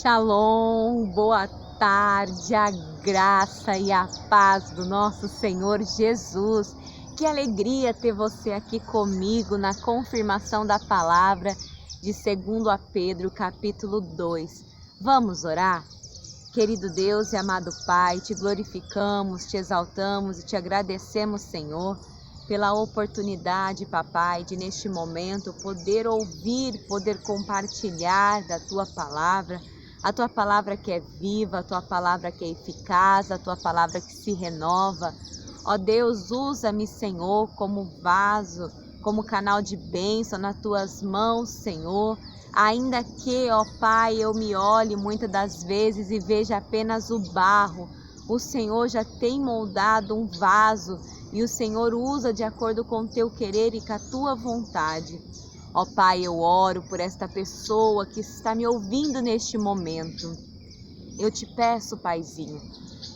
Shalom, boa tarde, a graça e a paz do nosso Senhor Jesus. Que alegria ter você aqui comigo na confirmação da palavra de 2 a Pedro, capítulo 2. Vamos orar? Querido Deus e amado Pai, te glorificamos, te exaltamos e te agradecemos, Senhor, pela oportunidade, papai, de neste momento poder ouvir, poder compartilhar da tua palavra, a tua palavra que é viva, a tua palavra que é eficaz, a tua palavra que se renova. Ó Deus, usa-me, Senhor, como vaso, como canal de bênção nas tuas mãos, Senhor. Ainda que, ó Pai, eu me olhe muitas das vezes e veja apenas o barro, o Senhor já tem moldado um vaso e o Senhor usa de acordo com o teu querer e com a tua vontade. Ó Pai, eu oro por esta pessoa que está me ouvindo neste momento. Eu te peço, Paizinho,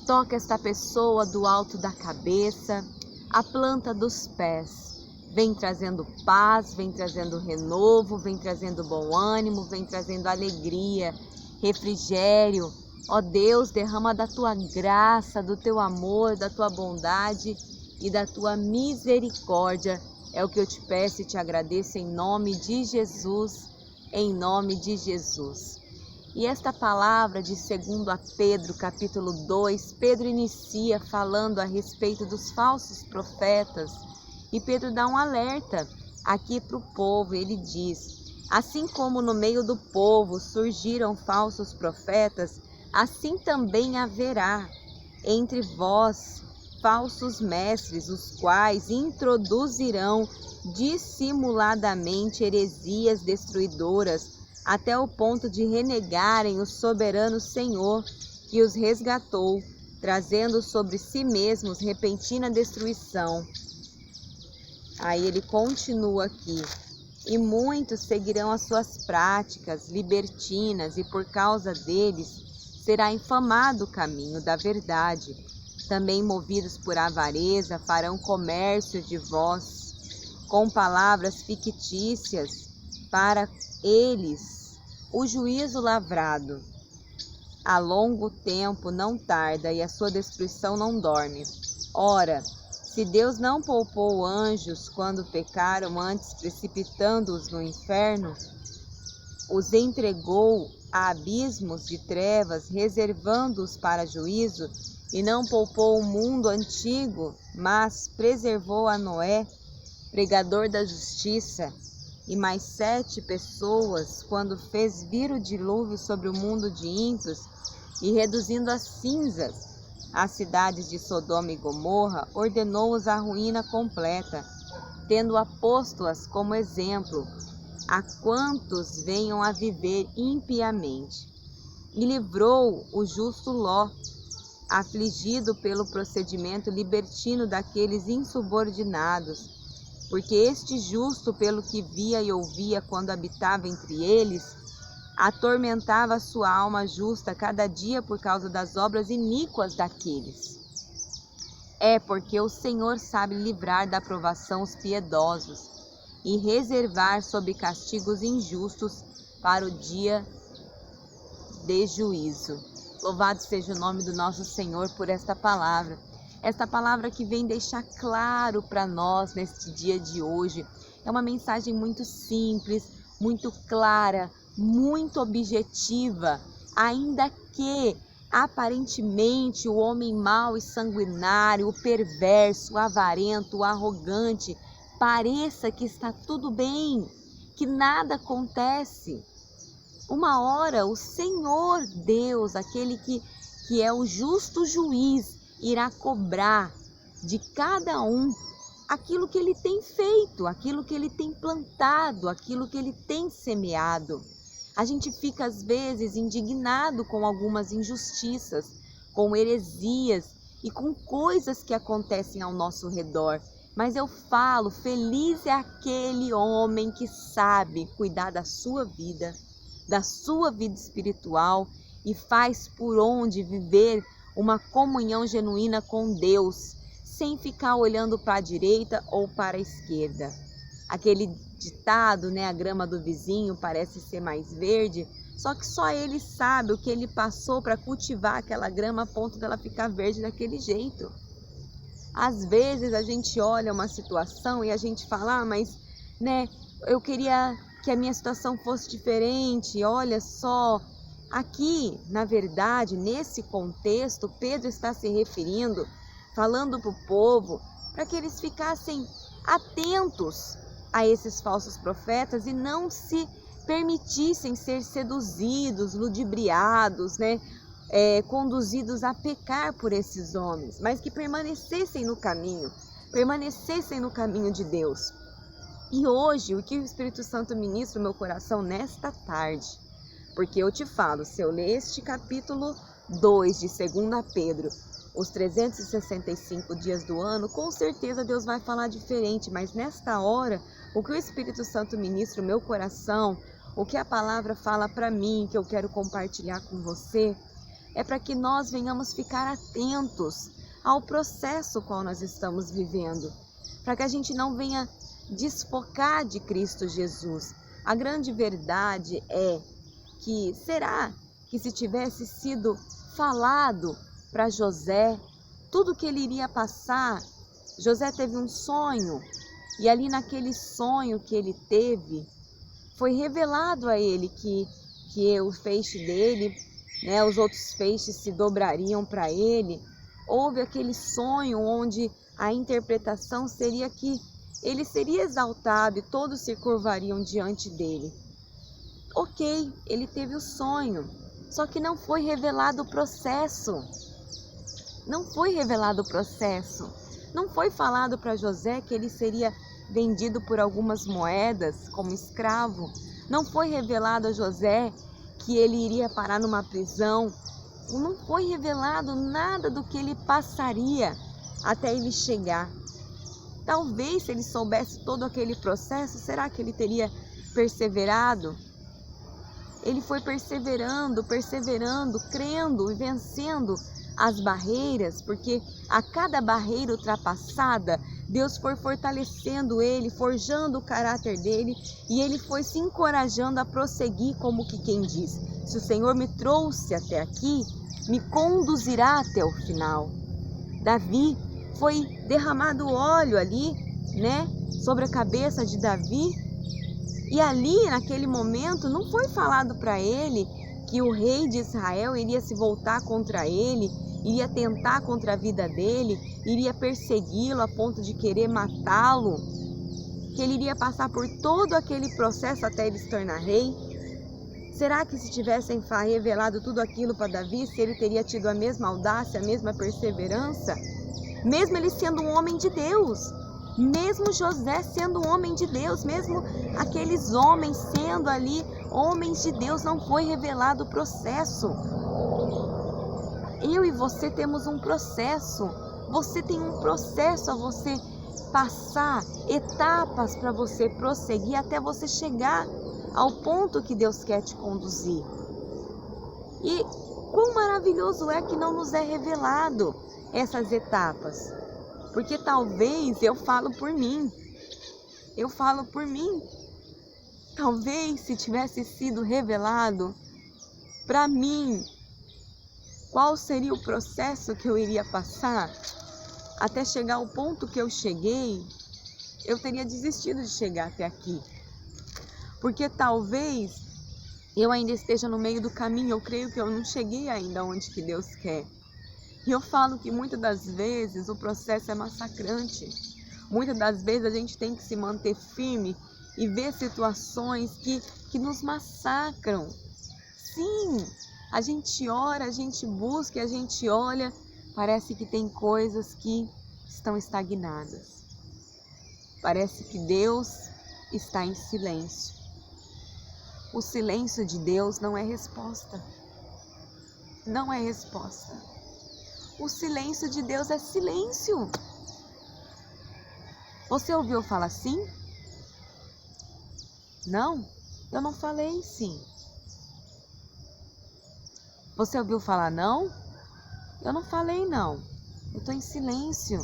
toca esta pessoa do alto da cabeça, a planta dos pés. Vem trazendo paz, vem trazendo renovo, vem trazendo bom ânimo, vem trazendo alegria, refrigério. Ó Deus, derrama da tua graça, do teu amor, da tua bondade e da tua misericórdia. É o que eu te peço e te agradeço em nome de Jesus, em nome de Jesus. E esta palavra de 2 a Pedro, capítulo 2, Pedro inicia falando a respeito dos falsos profetas. E Pedro dá um alerta aqui para o povo. Ele diz: assim como no meio do povo surgiram falsos profetas, assim também haverá entre vós falsos mestres, os quais introduzirão dissimuladamente heresias destruidoras, até o ponto de renegarem o soberano Senhor que os resgatou, trazendo sobre si mesmos repentina destruição. Aí ele continua aqui: e muitos seguirão as suas práticas libertinas, e por causa deles será infamado o caminho da verdade. Também movidos por avareza farão comércio de vós, com palavras fictícias, para eles o juízo lavrado a longo tempo não tarda, e a sua destruição não dorme. Ora, se Deus não poupou anjos quando pecaram, antes precipitando-os no inferno, os entregou a abismos de trevas, reservando-os para juízo, e não poupou o mundo antigo, mas preservou a Noé, pregador da justiça, e mais 7 pessoas, quando fez vir o dilúvio sobre o mundo de ímpios, e reduzindo a cinzas as cidades de Sodoma e Gomorra, ordenou-os à ruína completa, tendo-a posto-as como exemplo a quantos venham a viver impiamente. E livrou o justo Ló, afligido pelo procedimento libertino daqueles insubordinados, porque este justo, pelo que via e ouvia quando habitava entre eles, atormentava sua alma justa cada dia por causa das obras iníquas daqueles. É porque o Senhor sabe livrar da provação os piedosos e reservar sob castigos injustos para o dia de juízo. Louvado seja o nome do nosso Senhor por esta palavra que vem deixar claro para nós neste dia de hoje. É uma mensagem muito simples, muito clara, muito objetiva, ainda que aparentemente o homem mau e sanguinário, o perverso, o avarento, o arrogante, pareça que está tudo bem, que nada acontece. Uma hora o Senhor Deus, aquele que é o justo juiz, irá cobrar de cada um aquilo que ele tem feito, aquilo que ele tem plantado, aquilo que ele tem semeado. A gente fica às vezes indignado com algumas injustiças, com heresias e com coisas que acontecem ao nosso redor. Mas eu falo, feliz é aquele homem que sabe cuidar da sua vida espiritual e faz por onde viver uma comunhão genuína com Deus, sem ficar olhando para a direita ou para a esquerda. Aquele ditado, né, a grama do vizinho parece ser mais verde, Só que só ele sabe o que ele passou para cultivar aquela grama a ponto dela ficar verde daquele jeito. Às vezes a gente olha uma situação e a gente fala, mas, né, eu queria que a minha situação fosse diferente, olha só. Aqui, na verdade, nesse contexto, Pedro está se referindo, falando para o povo, para que eles ficassem atentos a esses falsos profetas e não se permitissem ser seduzidos, ludibriados, né? Conduzidos a pecar por esses homens, mas que permanecessem no caminho de Deus. E hoje, o que o Espírito Santo ministra no meu coração nesta tarde, porque eu te falo, se eu ler este capítulo 2 de 2 Pedro, os 365 dias do ano, com certeza Deus vai falar diferente, mas nesta hora, o que o Espírito Santo ministra no meu coração, o que a palavra fala para mim, que eu quero compartilhar com você, é para que nós venhamos ficar atentos ao processo qual nós estamos vivendo, para que a gente não venha desfocar de Cristo Jesus. A grande verdade é que, será que se tivesse sido falado para José tudo que ele iria passar, José teve um sonho, e ali naquele sonho que ele teve, foi revelado a ele que o feixe dele, né, os outros feixes se dobrariam para ele. Houve aquele sonho onde a interpretação seria que ele seria exaltado e todos se curvariam diante dele. Ok, ele teve o sonho, só que não foi revelado o processo. Não foi revelado o processo. Não foi falado para José que ele seria vendido por algumas moedas como escravo. Não foi revelado a José que ele iria parar numa prisão. Não foi revelado nada do que ele passaria até ele chegar. Talvez, se ele soubesse todo aquele processo, será que ele teria perseverado? Ele foi perseverando, crendo e vencendo as barreiras, porque a cada barreira ultrapassada, Deus foi fortalecendo ele, forjando o caráter dele, e ele foi se encorajando a prosseguir, como que quem diz: se o Senhor me trouxe até aqui, me conduzirá até o final. Davi, foi derramado óleo ali, né, sobre a cabeça de Davi, e ali, naquele momento, não foi falado para ele que o rei de Israel iria se voltar contra ele, iria tentar contra a vida dele, iria persegui-lo a ponto de querer matá-lo, que ele iria passar por todo aquele processo até ele se tornar rei. Será que se tivessem revelado tudo aquilo para Davi, se ele teria tido a mesma audácia, a mesma perseverança? Mesmo ele sendo um homem de Deus, mesmo José sendo um homem de Deus, mesmo aqueles homens sendo ali homens de Deus, não foi revelado o processo. Eu e você temos um processo. Você tem um processo a você passar, etapas para você prosseguir até você chegar ao ponto que Deus quer te conduzir. E quão maravilhoso é que não nos é revelado essas etapas. Porque talvez, eu falo por mim, talvez se tivesse sido revelado para mim qual seria o processo que eu iria passar até chegar ao ponto que eu cheguei, eu teria desistido de chegar até aqui. Porque talvez eu ainda esteja no meio do caminho, eu creio que eu não cheguei ainda onde que Deus quer. E eu falo que muitas das vezes o processo é massacrante. Muitas das vezes a gente tem que se manter firme e ver situações que nos massacram. Sim, a gente ora, a gente busca, a gente olha, parece que tem coisas que estão estagnadas. Parece que Deus está em silêncio. O silêncio de Deus não é resposta. Não é resposta. O silêncio de Deus é silêncio. Você ouviu falar sim? Não? Eu não falei sim. Você ouviu falar não? Eu não falei não. Eu estou em silêncio.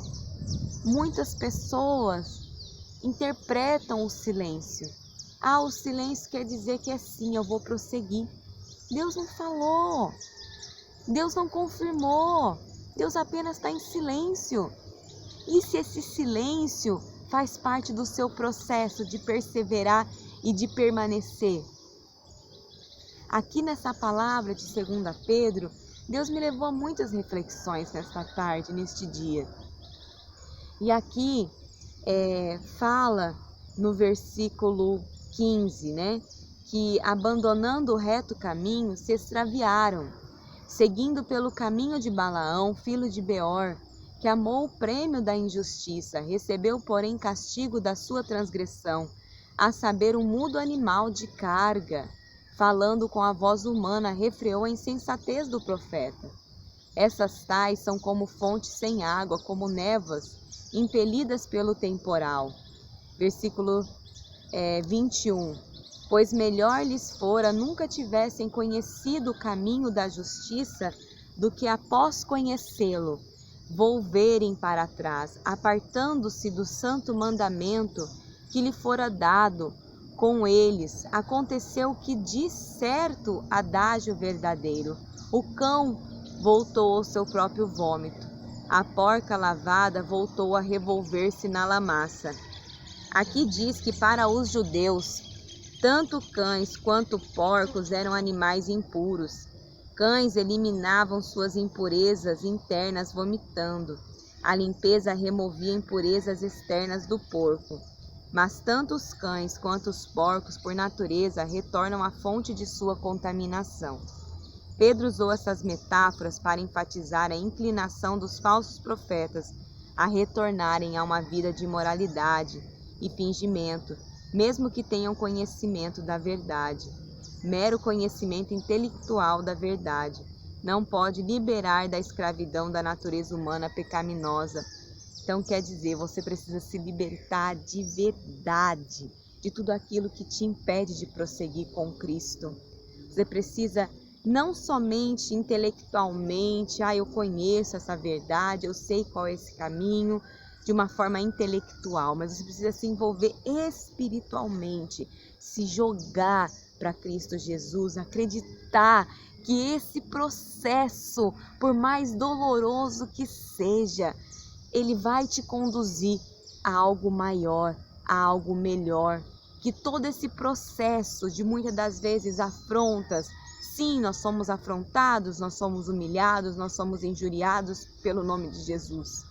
Muitas pessoas interpretam o silêncio. Ah, o silêncio quer dizer que é sim, eu vou prosseguir. Deus não falou, Deus não confirmou, Deus apenas está em silêncio. E se esse silêncio faz parte do seu processo de perseverar e de permanecer? Aqui nessa palavra de 2 Pedro, Deus me levou a muitas reflexões nesta tarde, neste dia. E aqui fala no versículo 15, né? Que abandonando o reto caminho, se extraviaram, seguindo pelo caminho de Balaão, filho de Beor, que amou o prêmio da injustiça, recebeu, porém, castigo da sua transgressão, a saber, um mudo animal de carga, falando com a voz humana, refreou a insensatez do profeta. Essas tais são como fontes sem água, como névoas, impelidas pelo temporal. Versículo 21. Pois melhor lhes fora nunca tivessem conhecido o caminho da justiça, do que após conhecê-lo, volverem para trás, apartando-se do santo mandamento que lhe fora dado. Com eles aconteceu que, de certo adágio verdadeiro, o cão voltou ao seu próprio vômito, a porca lavada voltou a revolver-se na lamaça. Aqui diz que para os judeus, tanto cães quanto porcos eram animais impuros. Cães eliminavam suas impurezas internas vomitando. A limpeza removia impurezas externas do porco. Mas tanto os cães quanto os porcos, por natureza, retornam à fonte de sua contaminação. Pedro usou essas metáforas para enfatizar a inclinação dos falsos profetas a retornarem a uma vida de imoralidade e fingimento, mesmo que tenham conhecimento da verdade. Mero conhecimento intelectual da verdade não pode liberar da escravidão da natureza humana pecaminosa. Então quer dizer, você precisa se libertar de verdade, de tudo aquilo que te impede de prosseguir com Cristo. Você precisa não somente intelectualmente, eu conheço essa verdade, eu sei qual é esse caminho, de uma forma intelectual, mas você precisa se envolver espiritualmente, se jogar para Cristo Jesus, acreditar que esse processo, por mais doloroso que seja, ele vai te conduzir a algo maior, a algo melhor. Que todo esse processo de muitas das vezes afrontas, sim, nós somos afrontados, nós somos humilhados, nós somos injuriados pelo nome de Jesus.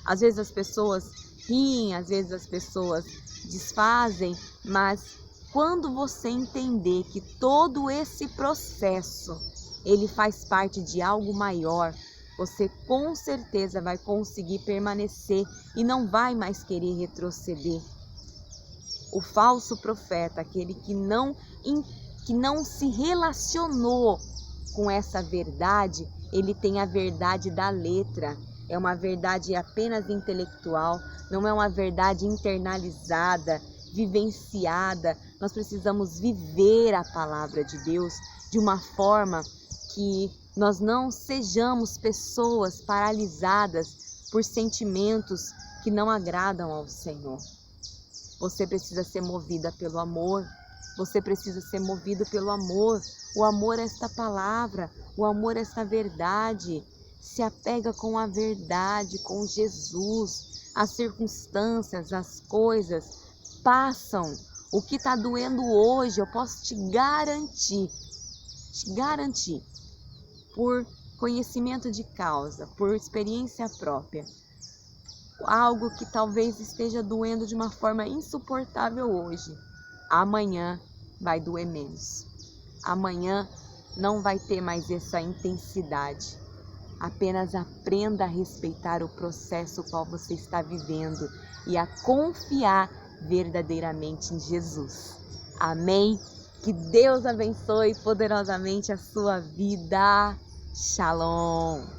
Às vezes as pessoas riem, às vezes as pessoas desfazem, mas quando você entender que todo esse processo, ele faz parte de algo maior, você com certeza vai conseguir permanecer e não vai mais querer retroceder. O falso profeta, aquele que não se relacionou com essa verdade, ele tem a verdade da letra. É uma verdade apenas intelectual, não é uma verdade internalizada, vivenciada. Nós precisamos viver a palavra de Deus de uma forma que nós não sejamos pessoas paralisadas por sentimentos que não agradam ao Senhor. Você precisa ser movida pelo amor. Você precisa ser movido pelo amor. O amor é esta palavra, o amor é esta verdade. Se apega com a verdade, com Jesus. As circunstâncias, as coisas passam. O que está doendo hoje, eu posso te garantir, por conhecimento de causa, por experiência própria. Algo que talvez esteja doendo de uma forma insuportável hoje, amanhã vai doer menos. Amanhã não vai ter mais essa intensidade. Apenas aprenda a respeitar o processo qual você está vivendo e a confiar verdadeiramente em Jesus. Amém? Que Deus abençoe poderosamente a sua vida. Shalom!